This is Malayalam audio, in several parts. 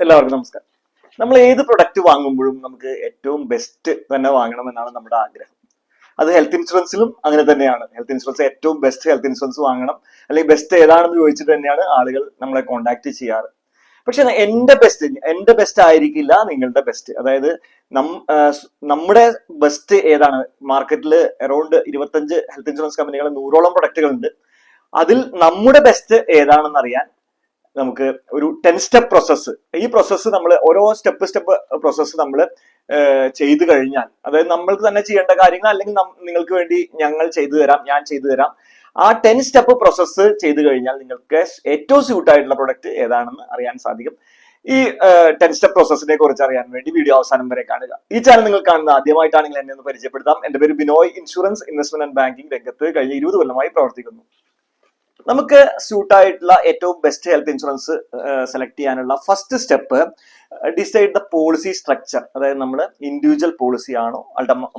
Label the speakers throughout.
Speaker 1: എല്ലാവർക്കും നമസ്കാരം. നമ്മൾ ഏത് പ്രൊഡക്റ്റ് വാങ്ങുമ്പോഴും നമുക്ക് ഏറ്റവും ബെസ്റ്റ് തന്നെ വാങ്ങണം എന്നാണ് നമ്മുടെ ആഗ്രഹം. അത് ഹെൽത്ത് ഇൻഷുറൻസിലും അങ്ങനെ തന്നെയാണ്. ഹെൽത്ത് ഇൻഷുറൻസ് ഏറ്റവും ബെസ്റ്റ് ഹെൽത്ത് ഇൻഷുറൻസ് വാങ്ങണം, അല്ലെങ്കിൽ ബെസ്റ്റ് ഏതാണെന്ന് ചോദിച്ചിട്ട് തന്നെയാണ് ആളുകൾ നമ്മളെ കോൺടാക്ട് ചെയ്യാറ്. പക്ഷെ എന്റെ ബെസ്റ്റ് ആയിരിക്കില്ല നിങ്ങളുടെ ബെസ്റ്റ്. അതായത് നമ്മുടെ ബെസ്റ്റ് ഏതാണ്? മാർക്കറ്റിൽ അറൌണ്ട് 25 ഹെൽത്ത് ഇൻഷുറൻസ് കമ്പനികൾ, 100ഓളം പ്രൊഡക്റ്റുകൾ ഉണ്ട്. അതിൽ നമ്മുടെ ബെസ്റ്റ് ഏതാണെന്ന് അറിയാൻ നമുക്ക് ഒരു 10 സ്റ്റെപ്പ് പ്രോസസ്സ്, ഈ പ്രോസസ്സ് നമ്മൾ ഓരോ സ്റ്റെപ്പ് പ്രോസസ്സ് നമ്മൾ ചെയ്തു കഴിഞ്ഞാൽ, അതായത് നമ്മൾക്ക് തന്നെ ചെയ്യേണ്ട കാര്യങ്ങൾ, അല്ലെങ്കിൽ നിങ്ങൾക്ക് വേണ്ടി ഞാൻ ചെയ്തു തരാം. ആ 10 സ്റ്റെപ്പ് പ്രോസസ്സ് ചെയ്തു കഴിഞ്ഞാൽ നിങ്ങൾക്ക് ഏറ്റവും സ്യൂട്ട് ആയിട്ടുള്ള പ്രൊഡക്റ്റ് ഏതാണെന്ന് അറിയാൻ സാധിക്കും. ഈ 10 സ്റ്റെപ്പ് പ്രോസസ്സിനെ കുറിച്ച് അറിയാൻ വേണ്ടി വീഡിയോ അവസാനം വരെ കാണുക. ഈ ചാനൽ നിങ്ങൾ കാണുന്ന ആദ്യമായിട്ടാണെങ്കിൽ എന്നെ ഒന്ന് പരിചയപ്പെടുത്താം. എന്റെ പേര് Binoy. Insurance, investment and banking രംഗത്ത് കഴിഞ്ഞ 20 കൊല്ലമായി പ്രവർത്തിക്കുന്നു. നമുക്ക് സ്യൂട്ട് ആയിട്ടുള്ള ഏറ്റവും ബെസ്റ്റ് ഹെൽത്ത് ഇൻഷുറൻസ് സെലക്ട് ചെയ്യാനുള്ള first step, decide the policy structure. അതായത് നമ്മൾ ഇൻഡിവിജ്വൽ പോളിസി ആണോ,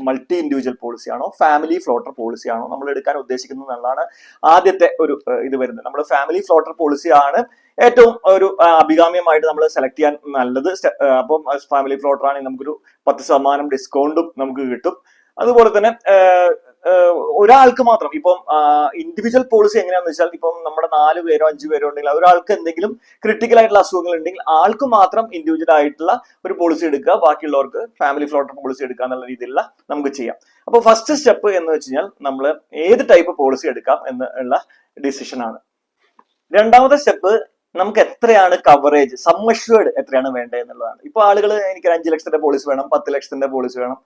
Speaker 1: മൾട്ടി ഇൻഡിവിജ്വൽ പോളിസി ആണോ, ഫാമിലി ഫ്ലോട്ടർ പോളിസി ആണോ നമ്മൾ എടുക്കാൻ ഉദ്ദേശിക്കുന്നത് എന്നുള്ളതാണ് ആദ്യത്തെ ഒരു ഇത് വരുന്നത്. നമ്മൾ ഫാമിലി ഫ്ലോട്ടർ പോളിസി ആണ് ഏറ്റവും ഒരു അഭികാമ്യമായിട്ട് നമ്മൾ സെലക്ട് ചെയ്യാൻ നല്ലത്. അപ്പം ഫാമിലി ഫ്ലോട്ടർ ആണെങ്കിൽ നമുക്കൊരു 10% ഡിസ്കൗണ്ടും നമുക്ക് കിട്ടും. അതുപോലെ തന്നെ ഒരാൾക്ക് മാത്രം, ഇപ്പം ഇൻഡിവിജ്വൽ പോളിസി എങ്ങനെയാണെന്ന് വെച്ചാൽ, ഇപ്പം നമ്മുടെ 4 പേരോ 5 പേരോ ഉണ്ടെങ്കിൽ ഒരാൾക്ക് എന്തെങ്കിലും ക്രിട്ടിക്കൽ ആയിട്ടുള്ള അസുഖങ്ങൾ ഉണ്ടെങ്കിൽ ആൾക്ക് മാത്രം ഇൻഡിവിജ്വൽ ആയിട്ടുള്ള ഒരു പോളിസി എടുക്കുക, ബാക്കിയുള്ളവർക്ക് ഫാമിലി ഫ്ലോട്ടർ പോളിസി എടുക്കുക എന്നുള്ള രീതിയിലുള്ള നമുക്ക് ചെയ്യാം. അപ്പോൾ ഫസ്റ്റ് സ്റ്റെപ്പ് എന്ന് വെച്ച് കഴിഞ്ഞാൽ നമ്മൾ ഏത് ടൈപ്പ് പോളിസി എടുക്കാം എന്നുള്ള ഡിസിഷൻ ആണ്. രണ്ടാമത്തെ സ്റ്റെപ്പ്, നമുക്ക് എത്രയാണ് കവറേജ്, സം അഷ്വേർഡ് എത്രയാണ് വേണ്ടത് എന്നുള്ളതാണ്. ഇപ്പൊ ആളുകൾ എനിക്ക് 5 ലക്ഷത്തിന്റെ പോളിസി വേണം, 10 ലക്ഷത്തിന്റെ പോളിസി വേണം,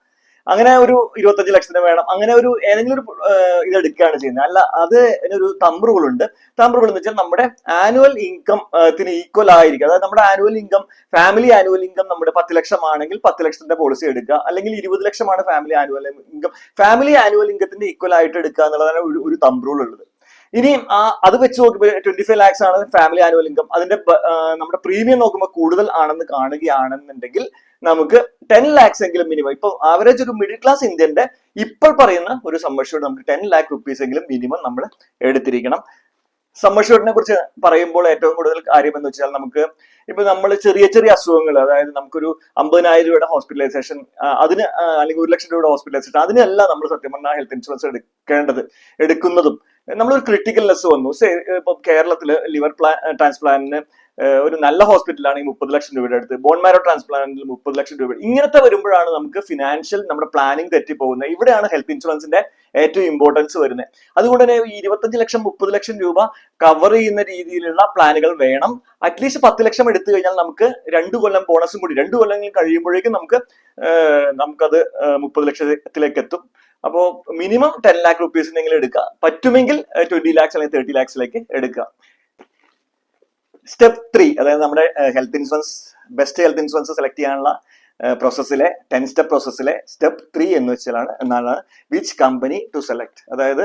Speaker 1: അങ്ങനെ ഒരു 25 ലക്ഷത്തിന് വേണം, അങ്ങനെ ഒരു ഏതെങ്കിലും ഒരു ഇത് എടുക്കുകയാണ് ചെയ്യുന്നത്. അല്ല, അത് ഒരു തമ്പ് റൂൾ ഉണ്ട്. തമ്പ് റൂൾ എന്ന് വെച്ചാൽ നമ്മുടെ ആനുവൽ ഇൻകം ത്തിന് ഈക്വൽ ആയിരിക്കും. അതായത് നമ്മുടെ annual income, family annual income നമ്മുടെ 10 ലക്ഷം ആണെങ്കിൽ 10 ലക്ഷത്തിന്റെ പോളിസി എടുക്കുക, അല്ലെങ്കിൽ 20 ലക്ഷമാണ് family annual income, family annual ഇൻകത്തിന്റെ ഈക്വൽ ആയിട്ട് എടുക്കുക എന്നുള്ളതാണ് ഒരു തമ്പ് റൂൾ ഉള്ളത്. ഇനി അത് വെച്ച് നോക്കുമ്പോൾ 25 ലാക്സ് ആണ് ഫാമിലി ആനുവൽ ഇൻകം, അതിന്റെ നമ്മുടെ പ്രീമിയം നോക്കുമ്പോൾ കൂടുതൽ ആണെന്ന് കാണുകയാണെന്നുണ്ടെങ്കിൽ നമുക്ക് 10 ലാക്സ് എങ്കിലും മിനിമം, ഇപ്പൊ ആവറേജ് ഒരു മിഡിൽ ക്ലാസ് ഇന്ത്യന്റെ ഇപ്പോൾ പറയുന്ന ഒരു സമ്മർഷ്യൂർഡ് നമുക്ക് 10 ലാക്ക് റുപ്പീസ് എങ്കിലും മിനിമം നമ്മൾ എടുത്തിരിക്കണം. സമ്മർഷ്യൂർഡിനെ കുറിച്ച് പറയുമ്പോൾ ഏറ്റവും കൂടുതൽ കാര്യം എന്ന് വെച്ചാൽ, നമുക്ക് ഇപ്പൊ നമ്മൾ ചെറിയ ചെറിയ അസുഖങ്ങൾ, അതായത് നമുക്കൊരു 50,000 രൂപയുടെ ഹോസ്പിറ്റലൈസേഷൻ, അതിന് അല്ലെങ്കിൽ 1 ലക്ഷം രൂപയുടെ ഹോസ്പിറ്റലൈസേഷൻ, അതിനെല്ലാം നമ്മൾ സത്യം പറഞ്ഞാൽ ഹെൽത്ത് ഇൻഷുറൻസ് എടുക്കുന്നതും നമ്മളൊരു ക്രിട്ടിക്കൽനെസ് വന്നു. ഇപ്പൊ കേരളത്തില് ലിവർ ട്രാൻസ്പ്ലാന്റിന് ഒരു നല്ല ഹോസ്പിറ്റലാണെങ്കിൽ 30 ലക്ഷം രൂപയുടെ അടുത്ത്, ബോൺ മാരോ ട്രാൻസ്പ്ലാന്റിൽ 30 ലക്ഷം രൂപ, ഇങ്ങനത്തെ വരുമ്പോഴാണ് നമുക്ക് ഫിനാൻഷ്യൽ നമ്മുടെ പ്ലാനിങ് തെറ്റിപ്പോകുന്നത്. ഇവിടെയാണ് ഹെൽത്ത് ഇൻഷുറൻസിന്റെ ഏറ്റവും ഇമ്പോർട്ടൻസ് വരുന്നത്. അതുകൊണ്ട് തന്നെ 25 ലക്ഷം 30 ലക്ഷം രൂപ കവർ ചെയ്യുന്ന രീതിയിലുള്ള പ്ലാനുകൾ വേണം. അറ്റ്ലീസ്റ്റ് 10 ലക്ഷം എടുത്തു കഴിഞ്ഞാൽ നമുക്ക് 2 കൊല്ലം ബോണസും കൂടി, 2 കൊല്ലങ്ങൾ കഴിയുമ്പോഴേക്കും നമുക്കത് 30 ലക്ഷത്തിലേക്ക് എത്തും. അപ്പോൾ മിനിമം 10 ലാക്ക് റുപ്പീസിനെങ്കിലും എടുക്കുക, പറ്റുമെങ്കിൽ 20 ലാക്സ് അല്ലെങ്കിൽ 30 ലാക്സിലേക്ക് എടുക്കുക. സ്റ്റെപ്പ് 3, അതായത് നമ്മുടെ ബെസ്റ്റ് ഹെൽത്ത് ഇൻഷുറൻസ് സെലക്ട് ചെയ്യാനുള്ള പ്രോസസ്സിലെ 10 സ്റ്റെപ്പ് പ്രോസസ്സിലെ സ്റ്റെപ്പ് 3 എന്ന് വെച്ചാൽ വിച്ച് കമ്പനി ടു സെലക്ട്. അതായത്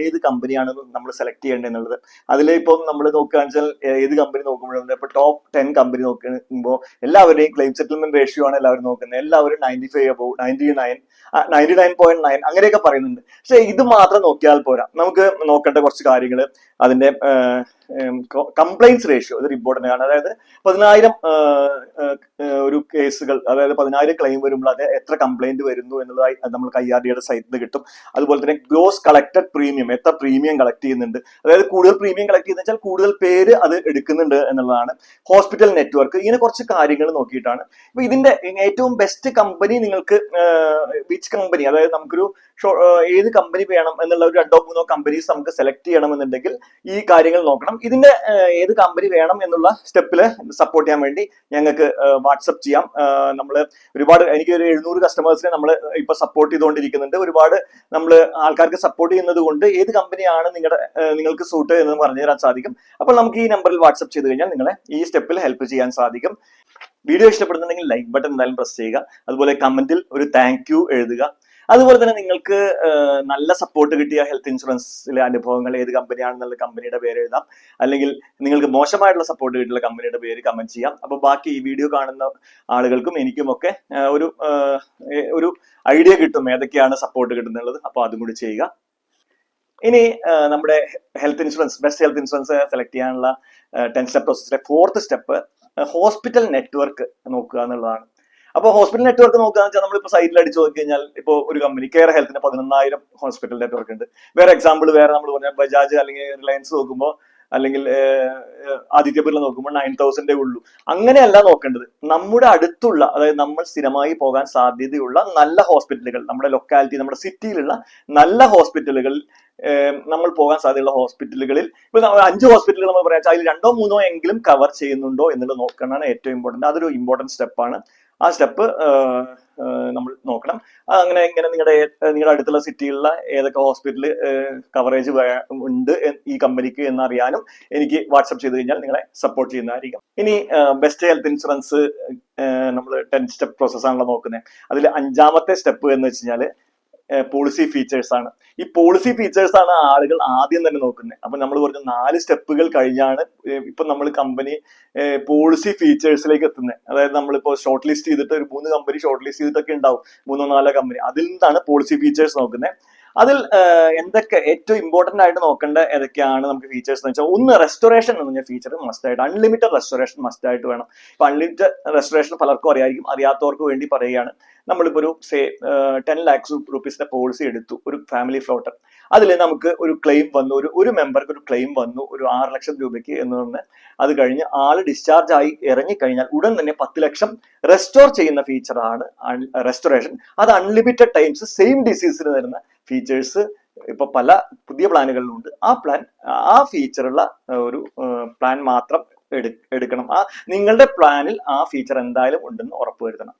Speaker 1: ഏത് കമ്പനിയാണ് നമ്മൾ സെലക്ട് ചെയ്യേണ്ടത് എന്നുള്ളത്. അതിലിപ്പം നമ്മൾ നോക്കുകയാണെന്ന് വെച്ചാൽ ഏത് കമ്പനി നോക്കുമ്പോഴും ഇപ്പൊ ടോപ്പ് 10 കമ്പനി നോക്കുമ്പോൾ എല്ലാവരുടെയും ക്ലെയിം സെറ്റിൽമെന്റ് റേഷ്യോ ആണ് എല്ലാവരും നോക്കുന്നത്. എല്ലാവരും 95 above, 99.9 അങ്ങനെയൊക്കെ പറയുന്നുണ്ട്. പക്ഷെ ഇത് മാത്രം നോക്കിയാൽ പോരാ, നമുക്ക് നോക്കേണ്ട കുറച്ച് കാര്യങ്ങൾ. അതിന്റെ കംപ്ലൈൻസ് റേഷ്യോ, ഇതൊരു ഇമ്പോർട്ടന്റ് ആണ്. അതായത് 10,000 ഒരു കേസുകൾ, അതായത് 10,000 ക്ലെയിം വരുമ്പോൾ അത് എത്ര കംപ്ലൈന്റ് വരുന്നു എന്നുള്ളതായി നമ്മൾക്ക് IRDAയുടെ സൈറ്റിൽ കിട്ടും. അതുപോലെ തന്നെ ഗ്രോസ് കളക്ടഡ് പ്രീമിയം, എത്ര പ്രീമിയം കളക്ട് ചെയ്യുന്നുണ്ട്, അതായത് കൂടുതൽ പ്രീമിയം കളക്ട് ചെയ്യുന്ന വെച്ചാൽ കൂടുതൽ പേര് അത് എടുക്കുന്നുണ്ട് എന്നുള്ളതാണ്. ഹോസ്പിറ്റൽ നെറ്റ്വർക്ക്, ഇങ്ങനെ കുറച്ച് കാര്യങ്ങൾ നോക്കിയിട്ടാണ്. അപ്പൊ ഇതിന്റെ ഏറ്റവും ബെസ്റ്റ് കമ്പനി നിങ്ങൾക്ക് വിച്ച് കമ്പനി, അതായത് നമുക്കൊരു ഏത് കമ്പനി വേണം എന്നുള്ള ഒരു 2-3 കമ്പനീസ് നമുക്ക് സെലക്ട് ചെയ്യണമെന്നുണ്ടെങ്കിൽ ഈ കാര്യങ്ങൾ നോക്കണം. ഇതിന്റെ ഏത് കമ്പനി വേണം എന്നുള്ള സ്റ്റെപ്പില് സപ്പോർട്ട് ചെയ്യാൻ വേണ്ടി ഞങ്ങൾക്ക് വാട്സപ്പ് ചെയ്യാം. നമ്മൾ എനിക്ക് ഒരു 700 കസ്റ്റമേഴ്സിനെ നമ്മൾ ഇപ്പൊ സപ്പോർട്ട് ചെയ്തുകൊണ്ടിരിക്കുന്നുണ്ട്. ഒരുപാട് നമ്മൾ ആൾക്കാർക്ക് സപ്പോർട്ട് ചെയ്യുന്നത് കൊണ്ട് ഏത് കമ്പനിയാണ് നിങ്ങൾക്ക് സൂട്ട് എന്ന് പറഞ്ഞു തരാൻ സാധിക്കും. അപ്പോൾ നമുക്ക് ഈ നമ്പറിൽ വാട്സപ്പ് ചെയ്ത് കഴിഞ്ഞാൽ നിങ്ങളെ ഈ സ്റ്റെപ്പിൽ ഹെൽപ്പ് ചെയ്യാൻ സാധിക്കും. വീഡിയോ ഇഷ്ടപ്പെടുന്നുണ്ടെങ്കിൽ ലൈക്ക് ബട്ടൺ എന്തായാലും പ്രസ് ചെയ്യുക. അതുപോലെ കമന്റിൽ ഒരു താങ്ക് യു എഴുതുക. അതുപോലെ തന്നെ നിങ്ങൾക്ക് നല്ല സപ്പോർട്ട് കിട്ടിയ ഹെൽത്ത് ഇൻഷുറൻസിലെ അനുഭവങ്ങൾ, ഏത് കമ്പനിയാണെന്നുള്ള കമ്പനിയുടെ പേര് എഴുതാം, അല്ലെങ്കിൽ നിങ്ങൾക്ക് മോശമായിട്ടുള്ള സപ്പോർട്ട് കിട്ടിയുള്ള കമ്പനിയുടെ പേര് കമന്റ് ചെയ്യാം. അപ്പൊ ബാക്കി ഈ വീഡിയോ കാണുന്ന ആളുകൾക്കും എനിക്കുമൊക്കെ ഒരു ഐഡിയ കിട്ടും ഏതൊക്കെയാണ് സപ്പോർട്ട് കിട്ടുന്നുള്ളത്. അപ്പൊ അതും കൂടി ചെയ്യുക. ഇനി നമ്മുടെ ബെസ്റ്റ് ഹെൽത്ത് ഇൻഷുറൻസ് സെലക്ട് ചെയ്യാനുള്ള 10 സ്റ്റെപ്പ് പ്രോസസ്സിലെ 4th സ്റ്റെപ്പ്, ഹോസ്പിറ്റൽ നെറ്റ്വർക്ക് നോക്കുക എന്നുള്ളതാണ്. അപ്പോൾ ഹോസ്പിറ്റൽ നെറ്റ്വർക്ക് നോക്കുക എന്ന് വെച്ചാൽ നമ്മളിപ്പോൾ സൈറ്റിൽ അടിച്ചു നോക്കി കഴിഞ്ഞാൽ ഇപ്പോൾ ഒരു കമ്പനി കെയർ ഹെൽത്തിന് 11,000 ഹോസ്പിറ്റൽ നെറ്റ്വർക്ക് ഉണ്ട്. വേറെ എക്സാമ്പിൾ വേറെ നമ്മൾ പറഞ്ഞ ബജാജ് അല്ലെങ്കിൽ റിലയൻസ് നോക്കുമ്പോൾ അല്ലെങ്കിൽ ആദിത്യ ബിർള നോക്കുമ്പോൾ 9,000 ഉള്ളൂ. അങ്ങനെയല്ല നോക്കേണ്ടത്. നമ്മുടെ അടുത്തുള്ള, അതായത് നമ്മൾ സ്ഥിരമായി പോകാൻ സാധ്യതയുള്ള നല്ല ഹോസ്പിറ്റലുകൾ, നമ്മുടെ ലൊക്കാലിറ്റി, നമ്മുടെ സിറ്റിയിലുള്ള നല്ല ഹോസ്പിറ്റലുകൾ, നമ്മൾ പോകാൻ സാധ്യതയുള്ള ഹോസ്പിറ്റലുകളിൽ ഇപ്പൊ 5 ഹോസ്പിറ്റലുകൾ നമ്മൾ പറയാം, അതിൽ 2 3 എങ്കിലും കവർ ചെയ്യുന്നുണ്ടോ എന്നുള്ളത് നോക്കണതാണ് ഏറ്റവും ഇമ്പോർട്ടന്റ്. അതൊരു ഇമ്പോർട്ടന്റ് സ്റ്റെപ്പാണ്. ആ സ്റ്റെപ്പ് നമ്മൾ നോക്കണം. അങ്ങനെ ഇങ്ങനെ നിങ്ങളുടെ അടുത്തുള്ള സിറ്റിയിലുള്ള ഏതൊക്കെ ഹോസ്പിറ്റൽ കവറേജ് ഉണ്ട് ഈ കമ്പനിക്ക് എന്നറിയാനും എനിക്ക് വാട്സപ്പ് ചെയ്ത് കഴിഞ്ഞാൽ നിങ്ങളെ സപ്പോർട്ട് ചെയ്യുന്നതായിരിക്കും. ഇനി ബെസ്റ്റ് ഹെൽത്ത് ഇൻഷുറൻസ് നമ്മൾ 10 സ്റ്റെപ്പ് പ്രോസസ് ആണല്ലോ നോക്കുന്നത്. അതിൽ 5ാമത്തെ സ്റ്റെപ്പ് എന്ന് വെച്ച് കഴിഞ്ഞാൽ പോളിസി ഫീച്ചേഴ്സ് ആണ്. ഈ പോളിസി ഫീച്ചേഴ്സ് ആണ് ആളുകൾ ആദ്യം തന്നെ നോക്കുന്നത്. അപ്പൊ നമ്മൾ പറഞ്ഞ 4 സ്റ്റെപ്പുകൾ കഴിഞ്ഞാണ് ഇപ്പൊ നമ്മൾ കമ്പനി പോളിസി ഫീച്ചേഴ്സിലേക്ക് എത്തുന്നത്. അതായത് നമ്മളിപ്പോ ഷോർട്ട് ലിസ്റ്റ് ചെയ്തിട്ട് ഒരു 3 കമ്പനി ഷോർട്ട് ലിസ്റ്റ് ചെയ്തിട്ടൊക്കെ ഉണ്ടാവും, 3 4 കമ്പനി. അതിൽ നിന്നാണ് പോളിസി ഫീച്ചേഴ്സ് നോക്കുന്നത്. അതിൽ എന്തൊക്കെ ഏറ്റവും ഇമ്പോർട്ടന്റ് ആയിട്ട് നോക്കേണ്ട ഏതൊക്കെയാണ് നമുക്ക് ഫീച്ചേഴ്സ് എന്ന് വെച്ചാൽ, ഒന്ന് റെസ്റ്റോറേഷൻ എന്ന് പറഞ്ഞ ഫീച്ചർ മസ്റ്റ് ആയിട്ട്, അൺലിമിറ്റഡ് റെസ്റ്റോറേഷൻ മസ്റ്റ് ആയിട്ട് വേണം. ഇപ്പൊ അൺലിമിറ്റഡ് റെസ്റ്റോറേഷൻ പലർക്കും അറിയായിരിക്കും, അറിയാത്തവർക്ക് വേണ്ടി പറയുകയാണ്. നമ്മളിപ്പോ ഒരു 10 lakhs rupees പോളിസി എടുത്തു, ഒരു ഫാമിലി ഫ്ലോട്ടർ. അതിൽ നമുക്ക് ഒരു ക്ലെയിം വന്നു, ഒരു മെമ്പർക്ക് ഒരു ക്ലെയിം വന്നു, ഒരു 6 ലക്ഷം രൂപയ്ക്ക് എന്ന് പറഞ്ഞ് അത് കഴിഞ്ഞ് ആള് ഡിസ്ചാർജ് ആയി ഇറങ്ങിക്കഴിഞ്ഞാൽ ഉടൻ തന്നെ 10 ലക്ഷം റെസ്റ്റോർ ചെയ്യുന്ന ഫീച്ചറാണ് റെസ്റ്റോറേഷൻ. അത് അൺലിമിറ്റഡ് ടൈംസ് സെയിം ഡിസീസിന് തരുന്ന ഫീച്ചേഴ്സ് ഇപ്പൊ പല പുതിയ പ്ലാനുകളിലുണ്ട്. ആ ഫീച്ചറുള്ള ഒരു പ്ലാൻ മാത്രം എടുക്കണം. നിങ്ങളുടെ പ്ലാനിൽ ആ ഫീച്ചർ എന്തായാലും ഉണ്ടെന്ന് ഉറപ്പുവരുത്തണം.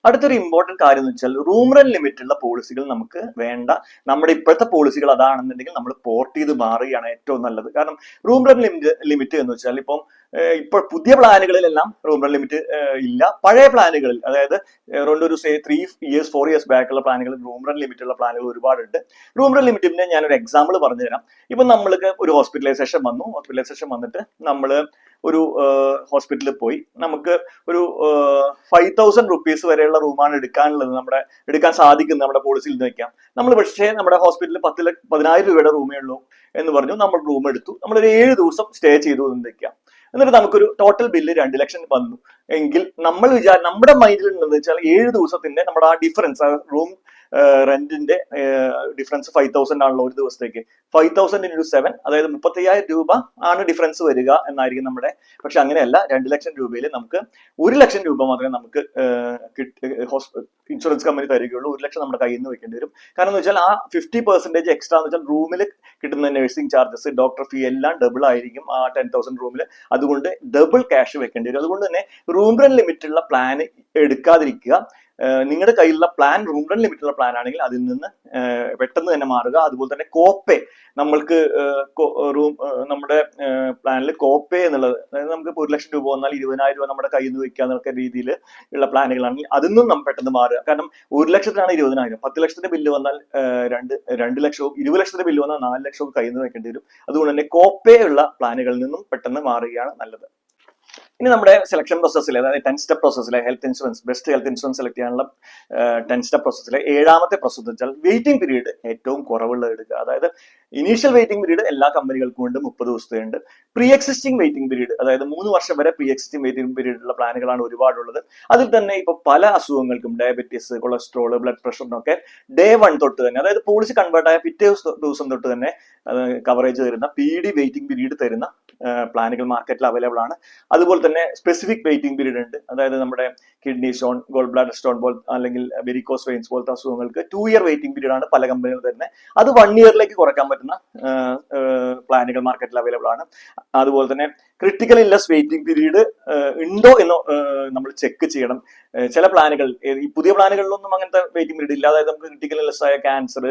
Speaker 1: അടുത്തൊരു ഇമ്പോർട്ടന്റ് കാര്യം എന്ന് വെച്ചാൽ, റൂം റെന്റ് ലിമിറ്റ് ഉള്ള പോളിസികൾ നമുക്ക് വേണ്ട. നമ്മുടെ ഇപ്പോഴത്തെ പോളിസികൾ അതാണെന്നുണ്ടെങ്കിൽ നമ്മൾ പോർട്ട് ചെയ്ത് മാറുകയാണ് ഏറ്റവും നല്ലത്. കാരണം റൂം റെന്റ് ലിമിറ്റ് എന്ന് വെച്ചാൽ ഇപ്പോൾ പുതിയ പ്ലാനുകളിലെല്ലാം റൂം റെന്റ് ലിമിറ്റ് ഇല്ല. പഴയ പ്ലാനുകളിൽ, അതായത് അറൗണ്ട് ഒരു 3 years 4 years ബാക്കുള്ള പ്ലാനുകളിൽ റൂം റെന്റ് ലിമിറ്റ് ഉള്ള പ്ലാനുകൾ ഒരുപാടുണ്ട്. റൂം റെന്റ് ലിമിറ്റിന്റെ ഞാനൊരു എക്സാമ്പിൾ പറഞ്ഞുതരാം. ഇപ്പൊ നമ്മൾക്ക് ഒരു ഹോസ്പിറ്റലൈസേഷൻ വന്നിട്ട് നമ്മൾ ഒരു ഹോസ്പിറ്റലിൽ പോയി, നമുക്ക് ഒരു 5,000 rupees വരെയുള്ള റൂമാണ് എടുക്കാൻ സാധിക്കുന്നത് നമ്മുടെ പോളിസിയിൽ നിന്ന് വെക്കാം. നമ്മൾ പക്ഷേ നമ്മുടെ ഹോസ്പിറ്റലിൽ 10,000 രൂപയുടെ റൂമേ ഉള്ളൂ എന്ന് പറഞ്ഞു, നമ്മൾ റൂം എടുത്തു, നമ്മളൊരു 7 ദിവസം സ്റ്റേ ചെയ്തു എന്ന് വെക്കാം. എന്നിട്ട് നമുക്കൊരു ടോട്ടൽ ബില്ല് 2 ലക്ഷം വന്നു എങ്കിൽ നമ്മുടെ മൈൻഡിൽ ഉണ്ടെന്ന് വെച്ചാൽ 7 ദിവസത്തിന്റെ നമ്മുടെ ആ ഡിഫറൻസ്, റൂം റെന്റിന്റെ ഡിഫറൻസ് 5,000 ആണല്ലോ ഒരു ദിവസത്തേക്ക്. 5,000 into 7, അതായത് 35,000 രൂപ ആണ് ഡിഫറൻസ് വരിക എന്നായിരിക്കും നമ്മുടെ. പക്ഷെ അങ്ങനെയല്ല, 2 ലക്ഷം രൂപയിൽ നമുക്ക് 1 ലക്ഷം രൂപ മാത്രമേ നമുക്ക് ഇൻഷുറൻസ് കമ്പനി തരികയുള്ളൂ. 1 ലക്ഷം നമ്മുടെ കയ്യിൽ നിന്ന് വെക്കേണ്ടി വരും. കാരണം എന്ന് വെച്ചാൽ ആ 50% എക്സ്ട്രാ എന്ന് വെച്ചാൽ റൂമിൽ കിട്ടുന്ന നഴ്സിംഗ് ചാർജസ്, ഡോക്ടർ ഫീ എല്ലാം ഡബിൾ ആയിരിക്കും ആ 10,000 റൂമിൽ. അതുകൊണ്ട് ഡബിൾ ക്യാഷ് വെക്കേണ്ടി വരും. അതുകൊണ്ട് തന്നെ റൂം റെന്റ് ലിമിറ്റ് ഉള്ള പ്ലാൻ എടുക്കാതിരിക്കുക. നിങ്ങളുടെ കയ്യിലുള്ള പ്ലാൻ റൂം റെന്റ് ലിമിറ്റ് ഉള്ള പ്ലാൻ ആണെങ്കിൽ അതിൽ നിന്ന് പെട്ടെന്ന് തന്നെ മാറുക. അതുപോലെ തന്നെ കോപ്പേ, നമ്മൾക്ക് നമ്മുടെ പ്ലാനിൽ കോപ്പേ എന്നുള്ളത്, അതായത് നമുക്ക് 1 ലക്ഷം രൂപ വന്നാൽ 20,000 രൂപ നമ്മുടെ കയ്യിൽ നിന്ന് വെക്കുക എന്നൊക്കെ രീതിയിൽ ഉള്ള പ്ലാനുകളാണെങ്കിൽ അതിൽ നിന്നും നമ്മൾ പെട്ടെന്ന് മാറുക. കാരണം 1 ലക്ഷത്തിനാണ് 20,000, 10 ലക്ഷത്തിന്റെ ബില്ല് വന്നാൽ 2 ലക്ഷവും, 20 ലക്ഷത്തിന്റെ ബില്ല് വന്നാൽ 4 ലക്ഷവും കയ്യിൽ നിന്ന് വെക്കേണ്ടി വരും. അതുകൊണ്ട് തന്നെ കോപ്പേ ഉള്ള പ്ലാനുകളിൽ നിന്നും പെട്ടെന്ന് മാറുകയാണ് നല്ലത്. ഇനി നമ്മുടെ സെലക്ഷൻ പ്രോസസ്സിൽ, അതായത് 10 സ്റ്റെപ്പ് പ്രോസസ്സിലെ ബെസ്റ്റ് ഹെൽത്ത് ഇൻഷുറൻസ് സെലക്ട് ചെയ്യാനുള്ള 10 സ്റ്റെപ്പ് പ്രോസസ്സിലെ 7ാമത്തെ പ്രോസസ് എന്ന് വെച്ചാൽ വെയിറ്റിംഗ് പീരീഡ് ഏറ്റവും കുറവുള്ളത് എടുക്കുക. അതായത് ഇനീഷ്യൽ വെയിറ്റിംഗ് പീരീഡ് എല്ലാ കമ്പനികൾക്കും ഉണ്ട്, 30 ദിവസത്തെ ഉണ്ട്. പ്രീ എക്സിസ്റ്റിംഗ് വെയിറ്റിംഗ് പീരീഡ്, അതായത് 3 വർഷം വരെ പ്രീ എക്സിസ്റ്റിംഗ് വെയിറ്റിംഗ് പീരീഡ് ഉള്ള പ്ലാനുകളാണ് ഒരുപാടുള്ളത്. അതിൽ തന്നെ ഇപ്പൊ പല അസുഖങ്ങൾക്കും, ഡയബറ്റീസ്, കൊളസ്ട്രോൾ, ബ്ലഡ് പ്രഷറിനൊക്കെ ഡേ 1 തൊട്ട് തന്നെ, അതായത് പോളിസി കൺവേർട്ട് ആയ പിറ്റേ ദിവസം തൊട്ട് തന്നെ കവറേജ് തരുന്ന PD വെയിറ്റിംഗ് പീരീഡ് തരുന്ന പ്ലാനുകൾ മാർക്കറ്റിൽ അവൈലബിൾ ആണ്. അതുപോലെ തന്നെ സ്പെസിഫിക് വെയിറ്റിംഗ് പീരീഡ് ഉണ്ട്. അതായത് നമ്മുടെ kidney stone, goal bladder stone അല്ലെങ്കിൽ വെരിക്കോസ് വെയിൻസ് പോലത്തെ അസുഖങ്ങൾക്ക് 2 year വെയിറ്റിംഗ് പീരീഡ് ആണ് പല കമ്പനികൾ തന്നെ. അത് 1 yearലേക്ക് കുറയ്ക്കാൻ പറ്റുന്ന പ്ലാനുകൾ മാർക്കറ്റിൽ അവൈലബിൾ ആണ്. അതുപോലെ തന്നെ ക്രിട്ടിക്കൽ ഇല്ലസ് വെയിറ്റിംഗ് പീരീഡ് ഉണ്ടോ എന്ന് നമ്മൾ ചെക്ക് ചെയ്യണം. ചില പ്ലാനുകൾ, ഈ പുതിയ പ്ലാനുകളിലൊന്നും അങ്ങനത്തെ വെയിറ്റിംഗ് പീരീഡ് ഇല്ല. അതായത് നമുക്ക് ക്രിട്ടിക്കൽ ഇല്ലസ് ആയ ക്യാൻസർ,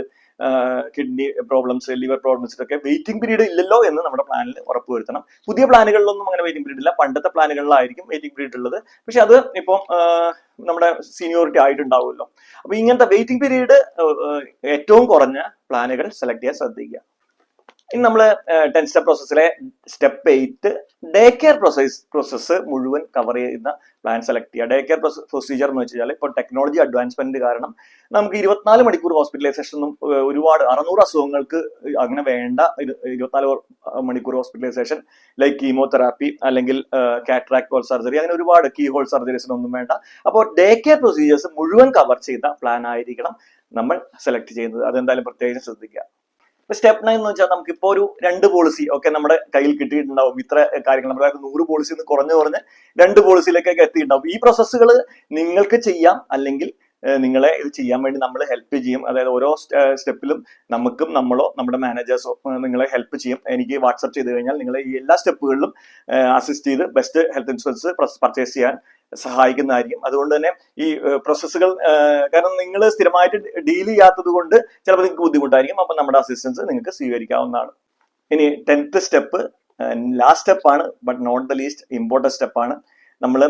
Speaker 1: കിഡ്നി പ്രോബ്ലംസ്, ലിവർ പ്രോബ്ലംസിലൊക്കെ വെയിറ്റിംഗ് പീരീഡ് ഇല്ലല്ലോ എന്ന് നമ്മുടെ പ്ലാനിൽ ഉറപ്പുവരുത്തണം. പുതിയ പ്ലാനുകളിലൊന്നും അങ്ങനെ വെയിറ്റിംഗ് പീരീഡ് ഇല്ല. പണ്ടത്തെ പ്ലാനുകളിലായിരിക്കും വെയിറ്റിംഗ് പീരീഡ് ഉള്ളത്. പക്ഷെ അത് ഇപ്പം നമ്മുടെ സീനിയോറിറ്റി ആയിട്ടുണ്ടാവുമല്ലോ. അപ്പൊ ഇങ്ങനത്തെ വെയിറ്റിംഗ് പീരീഡ് ഏറ്റവും കുറഞ്ഞ പ്ലാനുകൾ സെലക്ട് ചെയ്യാൻ ശ്രദ്ധിക്കുക. ഇനി നമ്മൾ 10 സ്റ്റെപ്പ് പ്രോസസ്സിലെ സ്റ്റെപ്പ് 8 ഡേ കെയർ പ്രോസസ്സ് മുഴുവൻ കവർ ചെയ്യുന്ന പ്ലാൻ സെലക്ട് ചെയ്യുക. ഡേ കെയർ പ്രൊസീജിയർ എന്ന് വെച്ചാൽ ഇപ്പോൾ ടെക്നോളജി അഡ്വാൻസ്മെന്റ് കാരണം നമുക്ക് 24 മണിക്കൂർ ഹോസ്പിറ്റലൈസേഷൻ ഒന്നും ഒരുപാട് 600 അസുഖങ്ങൾക്ക് അങ്ങനെ വേണ്ട 24 മണിക്കൂർ ഹോസ്പിറ്റലൈസേഷൻ ലൈക്ക് കീമോതെറാപ്പി അല്ലെങ്കിൽ കാറ്ററാക്ട് ഹോൾ സർജറി അങ്ങനെ ഒരുപാട് കീ ഹോൾ സർജറീസിനൊന്നും വേണ്ട. അപ്പോൾ ഡേ കെയർ പ്രൊസീജിയേഴ്സ് മുഴുവൻ കവർ ചെയ്ത പ്ലാൻ ആയിരിക്കണം നമ്മൾ സെലക്ട് ചെയ്യുന്നത്. അതെന്തായാലും പ്രത്യേകം ശ്രദ്ധിക്കുക. സ്റ്റെപ്പ് 9 എന്ന് വെച്ചാൽ നമുക്കിപ്പോ ഒരു 2 പോളിസി ഒക്കെ നമ്മുടെ കയ്യിൽ കിട്ടിയിട്ടുണ്ടാവും. ഇത്ര കാര്യങ്ങൾ നമ്മുടെ 100 പോളിസി എന്ന് കുറഞ്ഞ് 2 പോളിസിയിലേക്കൊക്കെ എത്തിയിട്ടുണ്ടാവും. ഈ പ്രോസസ്സുകൾ നിങ്ങൾക്ക് ചെയ്യാം, അല്ലെങ്കിൽ നിങ്ങളെ ഇത് ചെയ്യാൻ വേണ്ടി നമ്മൾ ഹെൽപ്പ് ചെയ്യും. അതായത് ഓരോ സ്റ്റെപ്പിലും നമ്മളോ നമ്മുടെ മാനേജേഴ്സോ നിങ്ങളെ ഹെൽപ്പ് ചെയ്യും. എനിക്ക് വാട്സപ്പ് ചെയ്ത് കഴിഞ്ഞാൽ നിങ്ങൾ ഈ എല്ലാ സ്റ്റെപ്പുകളിലും അസിസ്റ്റ് ചെയ്ത് ബെസ്റ്റ് ഹെൽത്ത് ഇൻഷുറൻസ് പർച്ചേസ് ചെയ്യാൻ സഹായിക്കുന്നതായിരിക്കും. അതുകൊണ്ട് തന്നെ ഈ പ്രോസസ്സുകൾ കാരണം നിങ്ങൾ സ്ഥിരമായിട്ട് ഡീൽ ചെയ്യാത്തത് കൊണ്ട് ചിലപ്പോൾ നിങ്ങൾക്ക് ബുദ്ധിമുട്ടായിരിക്കും. അപ്പം നമ്മുടെ അസിസ്റ്റൻസ് നിങ്ങൾക്ക് സ്വീകരിക്കാവുന്നതാണ്. ഇനി 10th സ്റ്റെപ്പ് ലാസ്റ്റ് സ്റ്റെപ്പാണ്, but not the least important സ്റ്റെപ്പാണ്. നമ്മൾ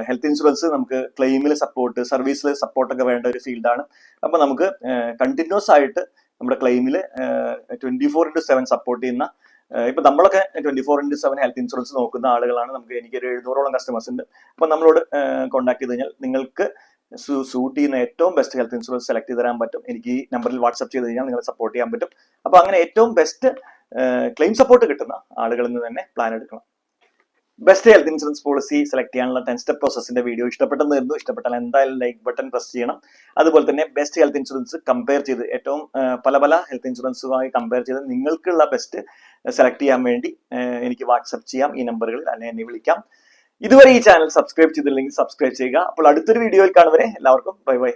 Speaker 1: ഹെൽത്ത് ഇൻഷുറൻസ് നമുക്ക് ക്ലെയിമിൽ സപ്പോർട്ട്, സർവീസിൽ സപ്പോർട്ടൊക്കെ വേണ്ട ഒരു ഫീൽഡാണ്. അപ്പം നമുക്ക് കണ്ടിന്യൂസ് ആയിട്ട് നമ്മുടെ ക്ലെയിമിൽ 24/7 സപ്പോർട്ട് ചെയ്യുന്ന, ഇപ്പൊ നമ്മളൊക്കെ 24/7 ഹെൽത്ത് ഇൻഷുറൻസ് നോക്കുന്ന ആളുകളാണ്. എനിക്കൊരു 700ഓളം കസ്റ്റമേഴ്സ് ഉണ്ട്. അപ്പൊ നമ്മളോട് കോൺടാക്ട് ചെയ്ത് കഴിഞ്ഞാൽ നിങ്ങൾക്ക് സൂട്ട് ചെയ്യുന്ന ഏറ്റവും ബെസ്റ്റ് ഹെൽത്ത് ഇൻഷുറൻസ് സെലക്ട് ചെയ്ത് തരാൻ പറ്റും. എനിക്ക് ഈ നമ്പറിൽ വാട്സ്ആപ്പ് ചെയ്ത് കഴിഞ്ഞാൽ നിങ്ങളെ സപ്പോർട്ട് ചെയ്യാൻ പറ്റും. അപ്പൊ അങ്ങനെ ഏറ്റവും ബെസ്റ്റ് ക്ലെയിം സപ്പോർട്ട് കിട്ടുന്ന ആളുകളിൽ നിന്ന് തന്നെ പ്ലാൻ എടുക്കണം. Best health insurance policy select ചെയ്യാനുള്ള 10 സ്റ്റെപ്പ് പ്രോസസ്സിന്റെ വീഡിയോ ഇഷ്ടപ്പെട്ടെന്ന് വരുന്നു. ഇഷ്ടപ്പെട്ടാൽ എന്തായാലും ലൈക്ക് ബട്ടൺ പ്രസ് ചെയ്യണം. അതുപോലെ തന്നെ ബെസ്റ്റ് ഹെൽത്ത് ഇൻഷുറൻസ് കമ്പയർ ചെയ്ത് ഏറ്റവും പല ഹെൽത്ത് ഇൻഷുറൻസുമായി കമ്പയർ ചെയ്ത് നിങ്ങൾക്കുള്ള ബെസ്റ്റ് സെലക്ട് ചെയ്യാൻ വേണ്ടി എനിക്ക് വാട്സപ്പ് ചെയ്യാം ഈ നമ്പറുകളിൽ, അല്ലെങ്കിൽ എന്നെ വിളിക്കാം. ഇതുവരെ ഈ ചാനൽ സബ്സ്ക്രൈബ് ചെയ്തില്ലെങ്കിൽ സബ്സ്ക്രൈബ് ചെയ്യുക. അപ്പോൾ അടുത്തൊരു വീഡിയോയിൽ കാണുവരെ എല്ലാവർക്കും ബൈ ബൈ.